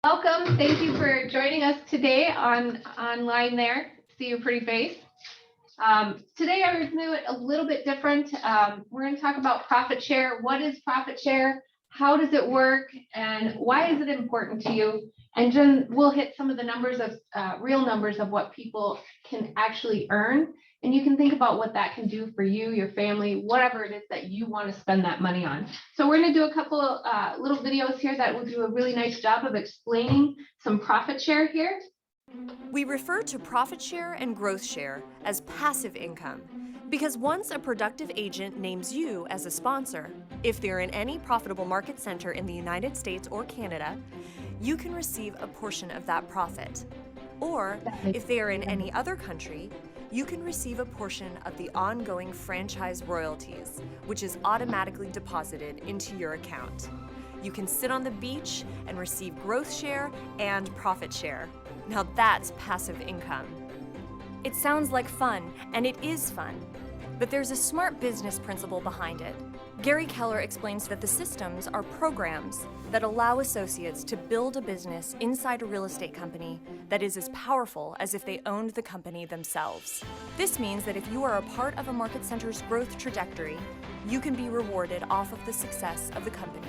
Welcome. Thank you for joining us today online there. See your pretty face. Today I would do it a little bit different. We're going to talk about profit share. What is profit share? How does it work? And why is it important to you? And then we'll hit some of the numbers of real numbers of what people can actually earn. And you can think about what that can do for you, your family, whatever it is that you want to spend that money on. So we're going to do a couple of little videos here that will do a really nice job of explaining some profit share here. We refer to profit share and growth share as passive income because once a productive agent names you as a sponsor, if they're in any profitable market center in the United States or Canada, you can receive a portion of that profit. Or if they are in any other country, you can receive a portion of the ongoing franchise royalties, which is automatically deposited into your account. You can sit on the beach and receive growth share and profit share. Now that's passive income. It sounds like fun, and it is fun, but there's a smart business principle behind it. Gary Keller explains that the systems are programs that allow associates to build a business inside a real estate company that is as powerful as if they owned the company themselves. This means that if you are a part of a market center's growth trajectory, you can be rewarded off of the success of the company.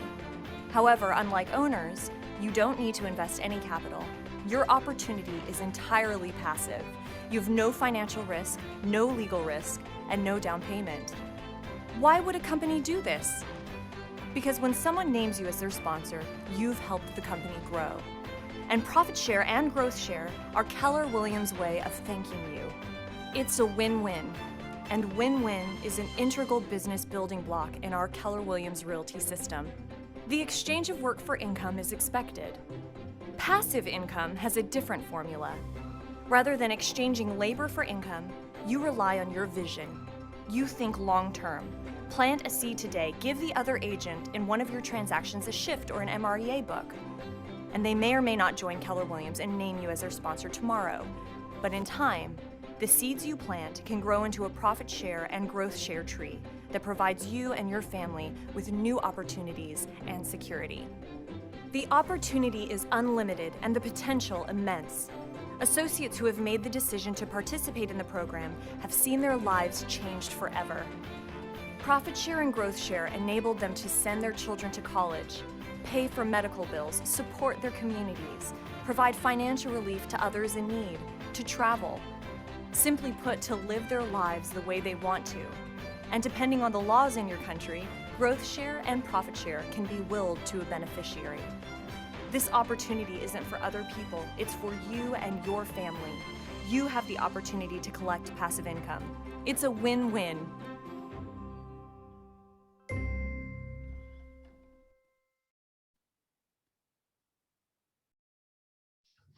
However, unlike owners, you don't need to invest any capital. Your opportunity is entirely passive. You have no financial risk, no legal risk, and no down payment. Why would a company do this? Because when someone names you as their sponsor, you've helped the company grow. And profit share and growth share are Keller Williams' way of thanking you. It's a win-win, and win-win is an integral business building block in our Keller Williams Realty system. The exchange of work for income is expected. Passive income has a different formula. Rather than exchanging labor for income, you rely on your vision. You think long-term. Plant a seed today, give the other agent in one of your transactions a shift or an MREA book. And they may or may not join Keller Williams and name you as their sponsor tomorrow. But in time, the seeds you plant can grow into a profit share and growth share tree that provides you and your family with new opportunities and security. The opportunity is unlimited and the potential immense. Associates who have made the decision to participate in the program have seen their lives changed forever. Profit share and growth share enabled them to send their children to college, pay for medical bills, support their communities, provide financial relief to others in need, to travel. Simply put, to live their lives the way they want to. And depending on the laws in your country, growth share and profit share can be willed to a beneficiary. This opportunity isn't for other people, it's for you and your family. You have the opportunity to collect passive income. It's a win-win.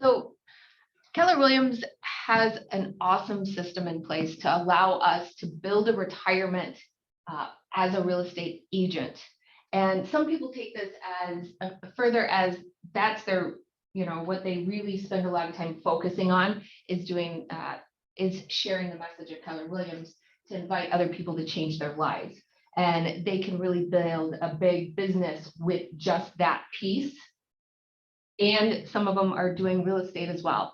So Keller Williams has an awesome system in place to allow us to build a retirement as a real estate agent. And some people take this as further as that's their, what they really spend a lot of time focusing on is doing, is sharing the message of Keller Williams to invite other people to change their lives. And they can really build a big business with just that piece. And some of them are doing real estate as well.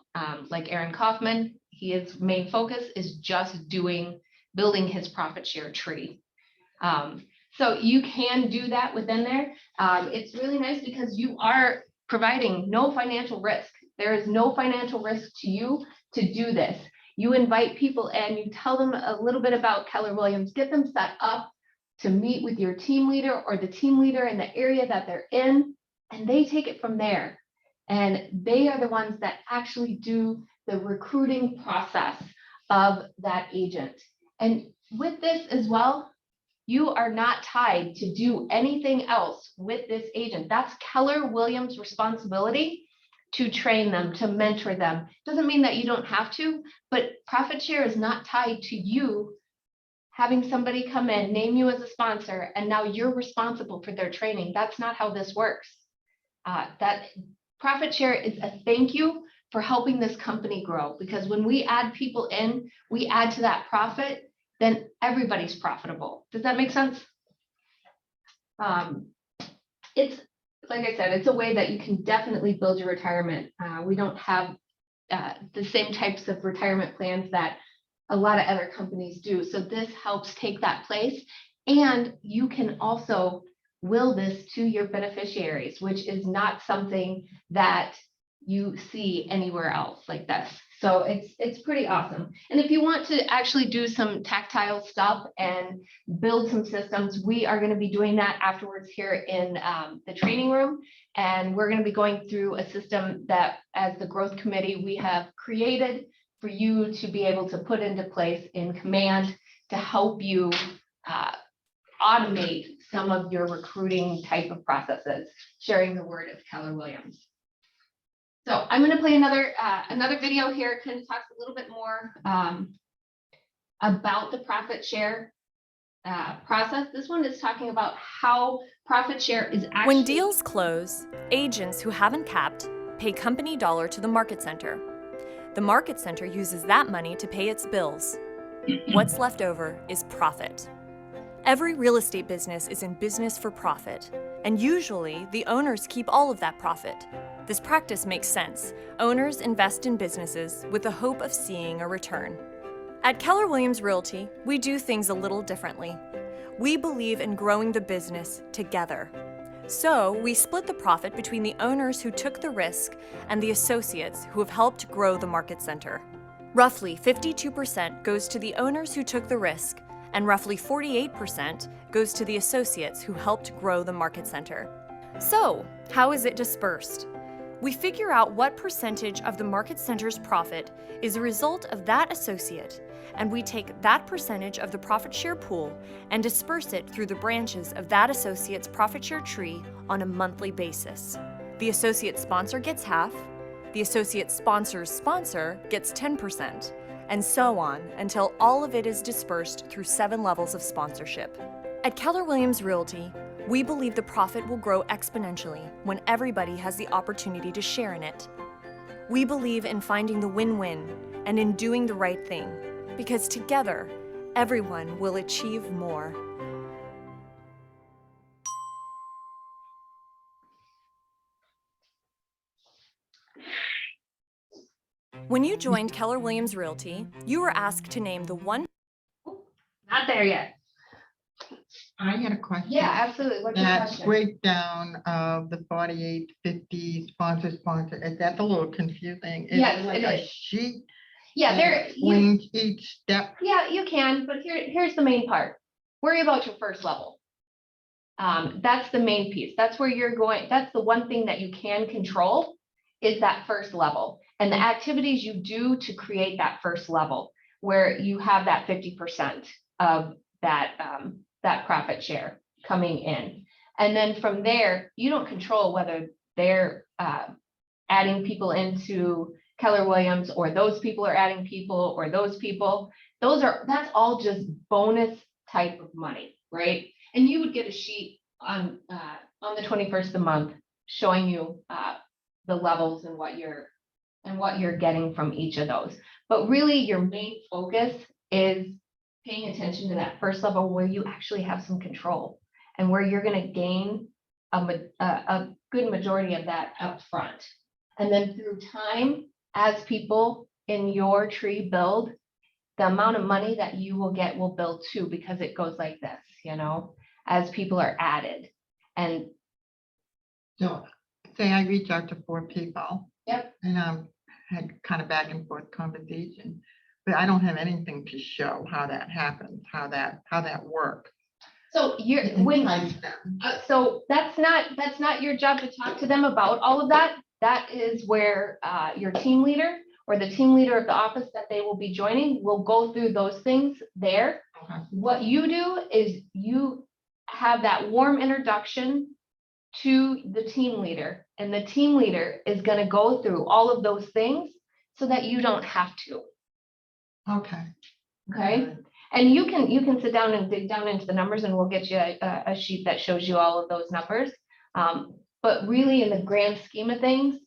Like Aaron Kaufman, his main focus is just building his profit share tree. So you can do that within there. It's really nice because you are providing no financial risk. There is no financial risk to you to do this. You invite people in, you tell them a little bit about Keller Williams, get them set up to meet with your team leader or the team leader in the area that they're in, and they take it from there. And they are the ones that actually do the recruiting process of that agent. And with this as well, you are not tied to do anything else with this agent. That's Keller Williams' responsibility to train them, to mentor them. Doesn't mean that you don't have to, but profit share is not tied to you having somebody come in, name you as a sponsor, and now you're responsible for their training. That's not how this works. That profit share is a thank you for helping this company grow, because when we add people in, we add to that profit, then everybody's profitable. Does that make sense? It's like I said, it's a way that you can definitely build your retirement. We don't have the same types of retirement plans that a lot of other companies do. So this helps take that place. And you can also will this to your beneficiaries, which is not something that you see anywhere else like this. So it's pretty awesome. And if you want to actually do some tactile stuff and build some systems, we are going to be doing that afterwards here in the training room. And we're going to be going through a system that, as the growth committee, we have created for you to be able to put into place in command to help you automate some of your recruiting type of processes, sharing the word of Keller Williams. So I'm going to play another video here. It kind of talks a little bit more about the profit share process. This one is talking about how profit share is actually. When deals close, agents who haven't capped pay company dollar to the market center. The market center uses that money to pay its bills. What's left over is profit. Every real estate business is in business for profit, and usually the owners keep all of that profit. This practice makes sense. Owners invest in businesses with the hope of seeing a return. At Keller Williams Realty, we do things a little differently. We believe in growing the business together. So we split the profit between the owners who took the risk and the associates who have helped grow the market center. Roughly 52% goes to the owners who took the risk, and roughly 48% goes to the associates who helped grow the market center. So, how is it dispersed? We figure out what percentage of the market center's profit is a result of that associate, and we take that percentage of the profit share pool and disperse it through the branches of that associate's profit share tree on a monthly basis. The associate sponsor gets half, the associate sponsor's sponsor gets 10%, and so on until all of it is dispersed through 7 levels of sponsorship. At Keller Williams Realty, we believe the profit will grow exponentially when everybody has the opportunity to share in it. We believe in finding the win-win and in doing the right thing, because together, everyone will achieve more. When you joined Keller Williams Realty, you were asked to name the one. Not there yet. I had a question. Yeah, absolutely. What's your That question? breakdown of the 4850 sponsor, that's a little confusing. Is Yes, it like it a is. sheet? Yeah, that there. explains each step. Yeah, you can, but here's the main part. Worry about your first level. That's the main piece. That's where you're going. That's the one thing that you can control is that first level and the activities you do to create that first level where you have that 50% of that profit share coming in. And then from there, you don't control whether they're adding people into Keller Williams or those people are adding people or those people. That's all just bonus type of money, right? And you would get a sheet on the 21st of the month showing you the levels and what you're getting from each of those. But really your main focus is paying attention to that first level where you actually have some control and where you're going to gain a good majority of that up front. And then through time, as people in your tree build, the amount of money that you will get will build too, because it goes like this, as people are added. And So say I reach out to 4 people. Yep. And had kind of back and forth conversation, but I don't have anything to show how that happens, how that works. so so that's not your job to talk to them about all of that. That is where your team leader or the team leader of the office that they will be joining will go through those things there. Okay. What you do is you have that warm introduction to the team leader, and the team leader is going to go through all of those things so that you don't have to. Okay. Okay. And you can sit down and dig down into the numbers, and we'll get you a sheet that shows you all of those numbers. But really, in the grand scheme of things,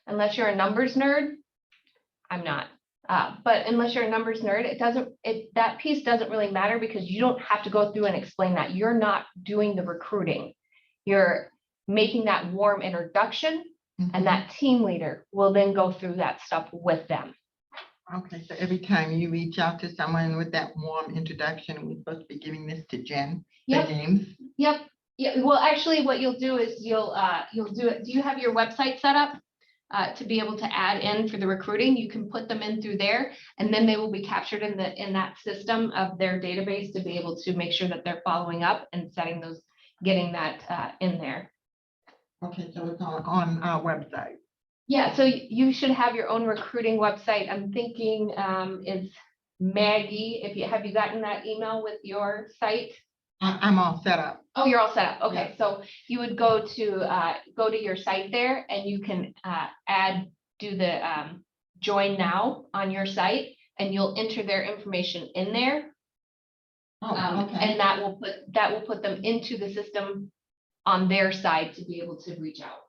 unless you're a numbers nerd, I'm not. But unless you're a numbers nerd, that piece doesn't really matter because you don't have to go through and explain that. You're not doing the recruiting. making that warm introduction, Mhm. and that team leader will then go through that stuff with them. Okay, so every time you reach out to someone with that warm introduction, we're supposed to be giving this to Jen, their Yep. names? Yep. Yeah. Well, actually, what you'll do is you'll do it. Do you have your website set up to be able to add in for the recruiting? You can put them in through there, and then they will be captured in that system of their database to be able to make sure that they're following up and setting those, getting that in there. Okay, so it's on our website. Yeah. So you should have your own recruiting website. I'm thinking is Maggie. Have you gotten that email with your site? I'm all set up. Oh, you're all set up. Okay, so you would go to your site there, and you can do the join now on your site, and you'll enter their information in there. Oh, okay. And that will put them into the system on their side to be able to reach out.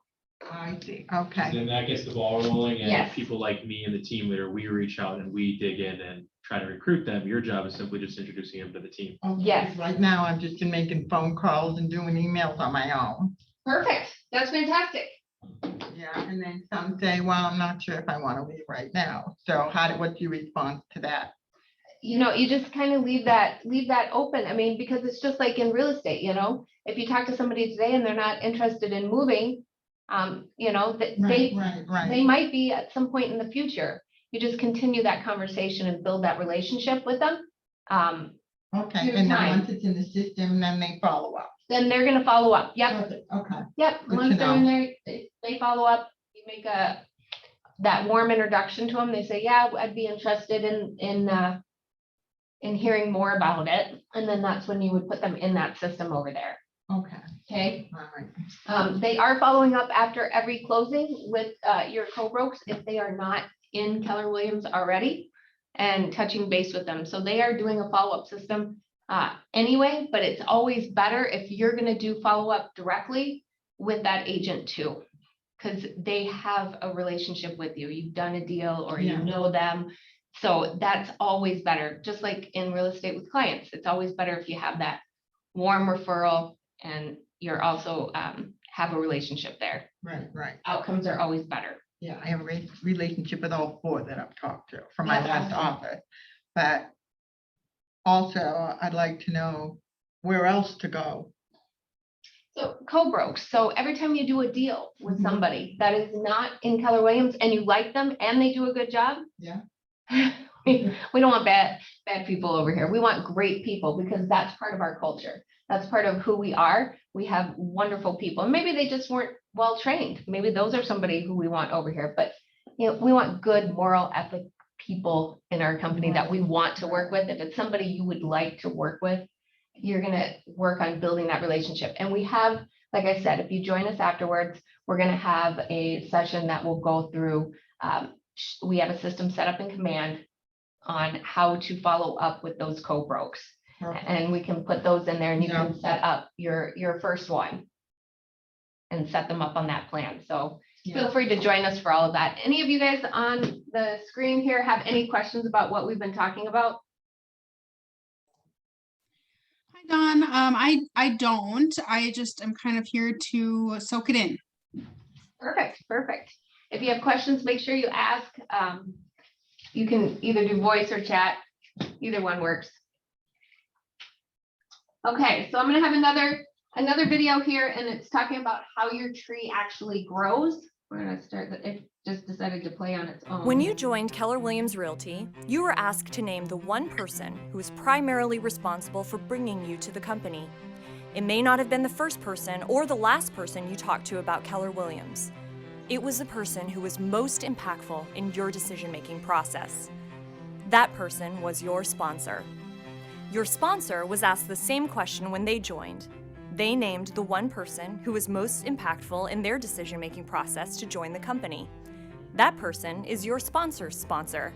I see, okay. Then that gets the ball rolling, and Yes. people like me and the team leader, we reach out and we dig in and try to recruit them. Your job is simply just introducing them to the team. Okay, Yes. Right now, I'm just making phone calls and doing emails on my own. Perfect. That's fantastic. Yeah, and then some say, well, I'm not sure if I want to leave right now. So what's your response to that? You just kind of leave that open. I mean, because it's just like in real estate, if you talk to somebody today and they're not interested in moving, they Right. might be at some point in the future. You just continue that conversation and build that relationship with them. Okay, through and then time. once it's in the system, then they follow up. Then they're gonna follow up. Yep, Perfect, okay. yep. Good Once to they're in know. there, they follow up. You make that warm introduction to them. They say, yeah, I'd be interested in hearing more about it. And then that's when you would put them in that system over there. Okay, Okay. all right. They are following up after every closing with your co-brokes if they are not in Keller Williams already, and touching base with them. So they are doing a follow-up system anyway, but it's always better if you're going to do follow-up directly with that agent too, because they have a relationship with you. You've done a deal or Yeah. you know them. So that's always better. Just like in real estate with clients, it's always better if you have that warm referral and you're also have a relationship there. Right. Outcomes are always better. Yeah, I have a relationship with all four that I've talked to from my That's last awesome. office. But also, I'd like to know where else to go. So co-brokes. So every time you do a deal with Mhm. somebody that is not in Keller Williams and you like them and they do a good job. Yeah. We don't want bad people over here. We want great people because that's part of our culture. That's part of who we are. We have wonderful people. And maybe they just weren't well trained. Maybe those are somebody who we want over here. But we want good, moral, ethic people in our company that we want to work with. If it's somebody you would like to work with, you're going to work on building that relationship. And we have, like I said, if you join us afterwards, we're going to have a session that will go through. We have a system set up in Command on how to follow up with those co-brokes. Perfect. And we can put those in there and you Yeah. can set up your first one and set them up on that plan. So feel Yeah. free to join us for all of that. Any of you guys on the screen here have any questions about what we've been talking about? Hi, Dawn. I don't. I just am kind of here to soak it in. Perfect. If you have questions, make sure you ask. You can either do voice or chat. Either one works. Okay, so I'm gonna have another video here, and it's talking about how your tree actually grows. We're gonna start. It just decided to play on its own. When you joined Keller Williams Realty, you were asked to name the one person who is primarily responsible for bringing you to the company. It may not have been the first person or the last person you talked to about Keller Williams. It was the person who was most impactful in your decision-making process. That person was your sponsor. Your sponsor was asked the same question when they joined. They named the one person who was most impactful in their decision-making process to join the company. That person is your sponsor's sponsor.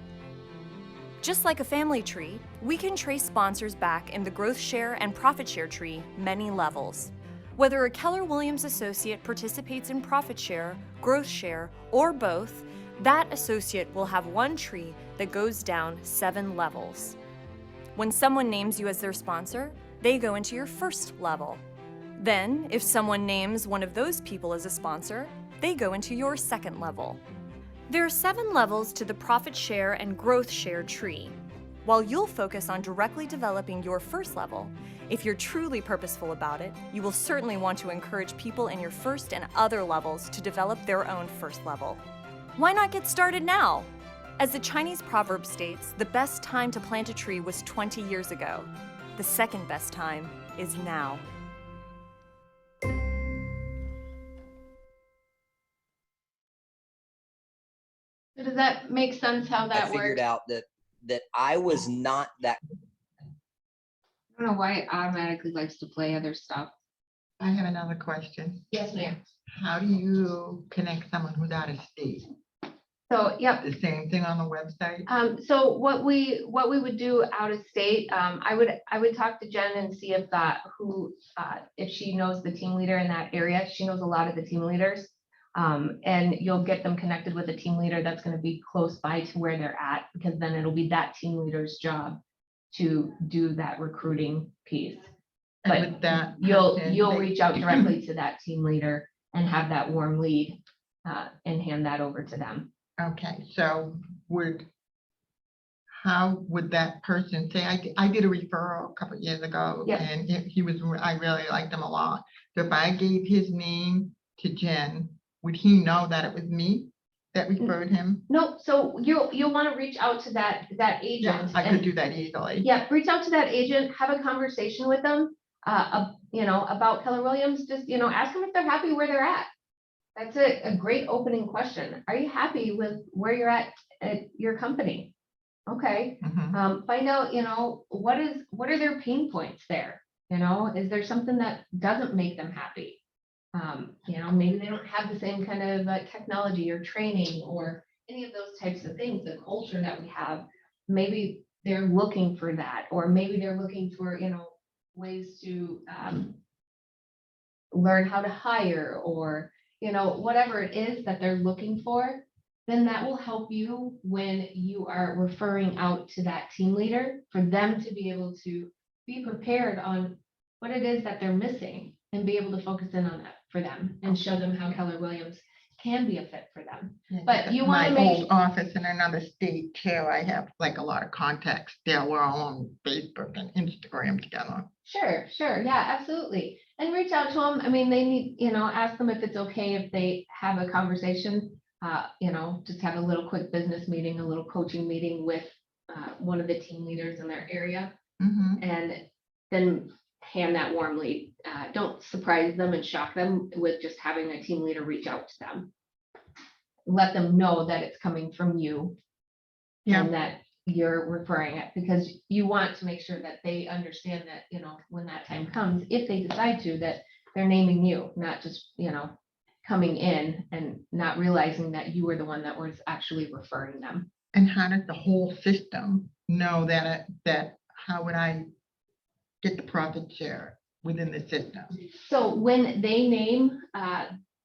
Just like a family tree, we can trace sponsors back in the growth share and profit share tree many levels. Whether a Keller Williams associate participates in profit share, growth share, or both, that associate will have one tree that goes down 7 levels. When someone names you as their sponsor, they go into your first level. Then, if someone names one of those people as a sponsor, they go into your second level. There are 7 levels to the profit share and growth share tree. While you'll focus on directly developing your first level, if you're truly purposeful about it, you will certainly want to encourage people in your first and other levels to develop their own first level. Why not get started now? As the Chinese proverb states, the best time to plant a tree was 20 years ago. The second best time is now. Does that make sense how I that figured works? out that I was not that. I don't know why it automatically likes to play other stuff. I have another question. Yes, ma'am. How do you connect someone who's out of state? So, yep. The same thing on the website? So what we would do out of state, I would talk to Jen and see if if she knows the team leader in that area. She knows a lot of the team leaders. And you'll get them connected with a team leader that's going to be close by to where they're at, because then it'll be that team leader's job to do that recruiting piece. And But with that you'll person, reach out directly to that team leader and have that warm lead and hand that over to them. Okay, so how would that person say, I did a referral a couple of years ago, Yeah. and I really liked him a lot. So if I gave his name to Jen, would he know that it was me that referred him? No, so you'll want to reach out to that agent. I could do that easily. Yeah, reach out to that agent, have a conversation with them, about Keller Williams. Just, ask them if they're happy where they're at. That's a great opening question. Are you happy with where you're at your company? Okay. Mhm. Find out, what are their pain points there? Is there something that doesn't make them happy? Maybe they don't have the same kind of technology or training or any of those types of things, the culture that we have. Maybe they're looking for that, or maybe they're looking for, ways to learn how to hire, or, whatever it is that they're looking for. Then that will help you when you are referring out to that team leader, for them to be able to be prepared on what it is that they're missing and be able to focus in on that for them and show them how Keller Williams can be a fit for them. Yeah, But you my wanna make- old office in another state too, I have like a lot of contacts there. We're all on Facebook and Instagram together. Sure, yeah, absolutely. And reach out to them. I mean, they need, ask them if it's okay if they have a conversation, just have a little quick business meeting, a little coaching meeting with one of the team leaders in their area, Mhm. and then hand that warm lead. Don't surprise them and shock them with just having a team leader reach out to them. Let them know that it's coming from you Yeah. and that you're referring it, because you want to make sure that they understand that, when that time comes, if they decide to, that they're naming you, not just, coming in and not realizing that you were the one that was actually referring them. And how does the whole system know that how would I get the profit share within the system? So when they name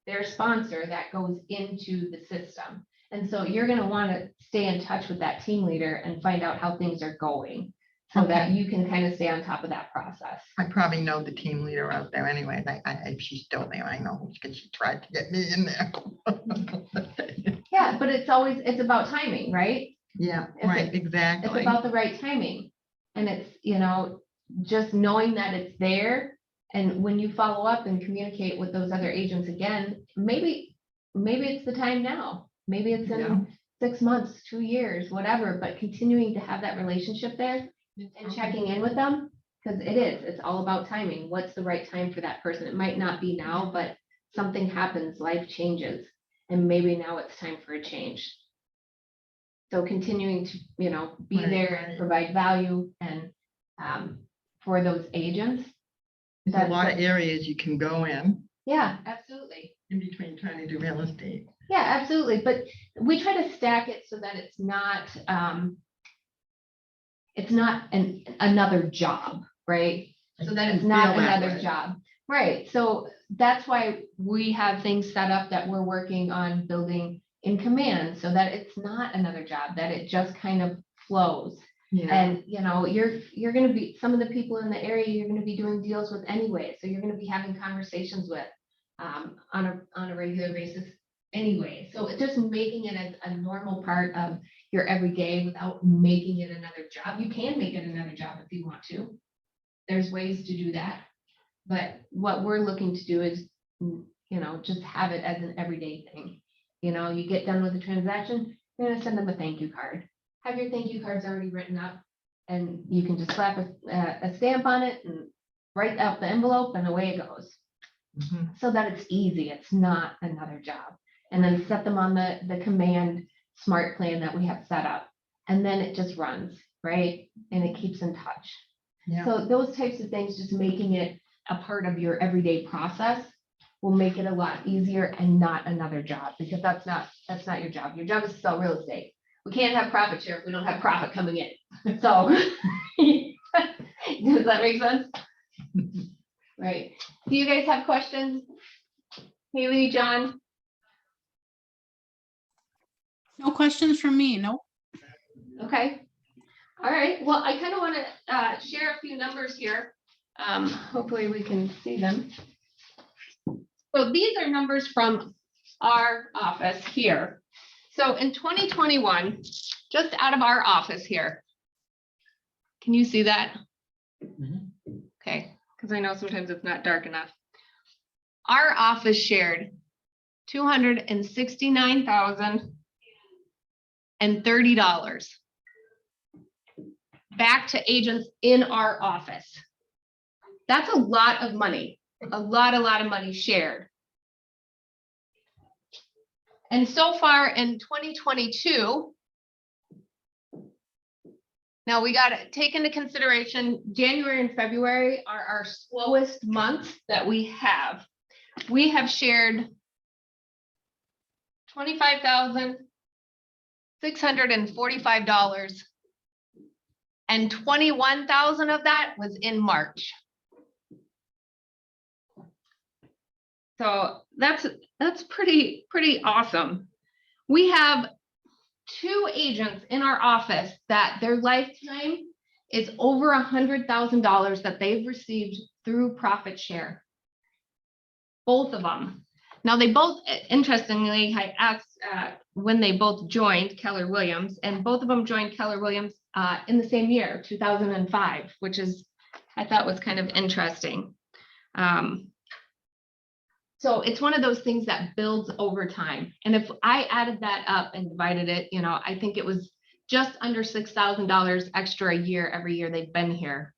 their sponsor, that goes into the system. And so you're going to want to stay in touch with that team leader and find out how things are going, so that you can kind of stay on top of that process. I probably know the team leader out there anyway. If she's still there, I know, because she tried to get me in there. Yeah, but it's about timing, right? Yeah, If right, It's exactly. about the right timing. And it's, just knowing that it's there. And when you follow up and communicate with those other agents again, maybe it's the time now. Maybe it's in Yeah. 6 months, 2 years, whatever, but continuing to have that relationship there and checking in with them, because it's all about timing. What's the right time for that person? It might not be now, but something happens, life changes, and maybe now it's time for a change. So continuing to, be Right, there right. and provide value and for those agents. There's a lot of areas you can go in Yeah, absolutely. between trying to do real estate. Yeah, absolutely. But we try to stack it so that it's not another job, right? So that it's I not feel that another way. job. Right. So that's why we have things set up that we're working on building in command, so that it's not another job, that it just kind of flows. Yeah. And, you know, you're gonna be, some of the people in the area, you're gonna be doing deals with anyway, so you're gonna be having conversations with on a regular basis anyway. So it's just making it as a normal part of your everyday without making it another job. You can make it another job if you want to. There's ways to do that. But what we're looking to do is, you know, just have it as an everyday thing. You know, you get done with the transaction, you're gonna send them a thank you card. Have your thank you cards already written up, and you can just slap a stamp on it and write out the envelope, and away it goes. Mhm. So that it's easy, it's not another job. And then set them on the command smart plan that we have set up. And then it just runs, right? And it keeps in touch. Yeah. So those types of things, just making it a part of your everyday process will make it a lot easier and not another job, because that's not your job. Your job is to sell real estate. We can't have profit share if we don't have profit coming in. So does that make sense? Right. Do you guys have questions? Haley, John? No questions from me. Nope. Okay. All right. Well, I kind of want to share a few numbers here. Hopefully we can see them. So these are numbers from our office here. So in 2021, just out of our office here. Can you see that? Mhm. Okay, because I know sometimes it's not dark enough. Our office shared $269,030 back to agents in our office. That's a lot of money, a lot of money shared. And so far in 2022, now we got to take into consideration January and February are our slowest months that we have. We have shared $25,645, and 21,000 of that was in March. So that's pretty awesome. We have 2 agents in our office that their lifetime is over $100,000 that they've received through profit share. Both of them. Now they both, interestingly, I asked when they both joined Keller Williams, and both of them joined Keller Williams in the same year, 2005, which is, I thought was kind of interesting. So it's one of those things that builds over time. And if I added that up and divided it, you know, I think it was just under $6,000 extra a year every year they've been here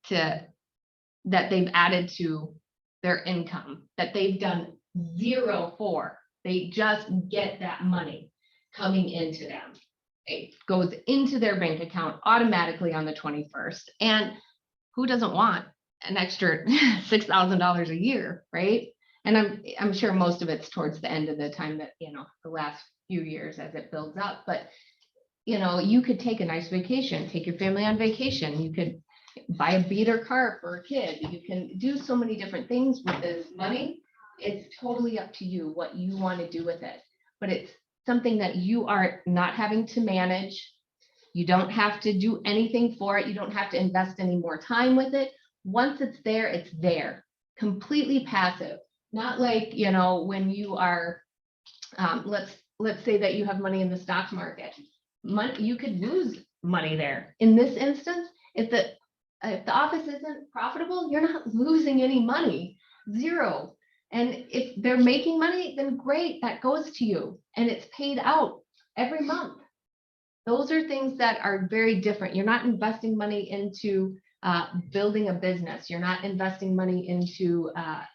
that they've added to their income, that they've done zero for. They just get that money coming into them. It goes into their bank account automatically on the 21st. And who doesn't want an extra $6,000 a year, right? And I'm sure most of it's towards the end of the time that, you know, the last few years as it builds up. But, you know, you could take a nice vacation, take your family on vacation. You could buy a beater car for a kid. You can do so many different things with this money. It's totally up to you what you want to do with it. But it's something that you are not having to manage. You don't have to do anything for it. You don't have to invest any more time with it. Once it's there, completely passive. Not like, you know, when you are, let's say that you have money in the stock market. You could lose money there. In this instance, if the office isn't profitable, you're not losing any money, zero. And if they're making money, then great, that goes to you and it's paid out every month. Those are things that are very different. You're not investing money into building a business. You're not investing money into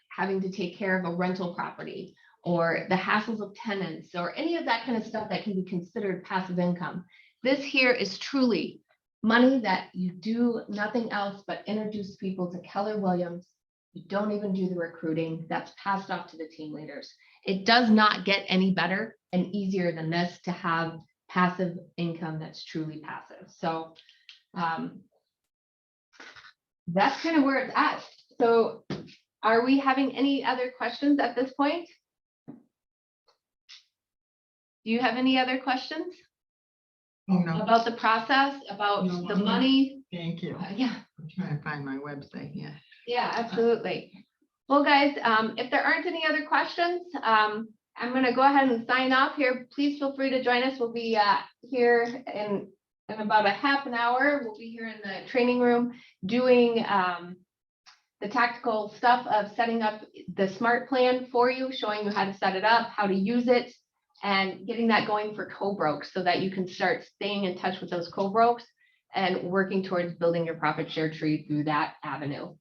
having to take care of a rental property or the hassles of tenants or any of that kind of stuff that can be considered passive income. This here is truly money that you do nothing else but introduce people to Keller Williams. You don't even do the recruiting. That's passed off to the team leaders. It does not get any better and easier than this to have passive income that's truly passive. So that's kind of where it's at. So are we having any other questions at this point? Do you have any other questions? Oh, no, about the process, about No, the I'm not. money. thank you. Yeah, I'm trying to find my website here. yeah, absolutely. Well, guys, if there aren't any other questions, I'm gonna go ahead and sign off here. Please feel free to join us. We'll be here in about a half an hour. We'll be here in the training room doing the tactical stuff of setting up the SMART plan for you, showing you how to set it up, how to use it, and getting that going for co-brokes so that you can start staying in touch with those co-brokes and working towards building your profit share tree through that avenue.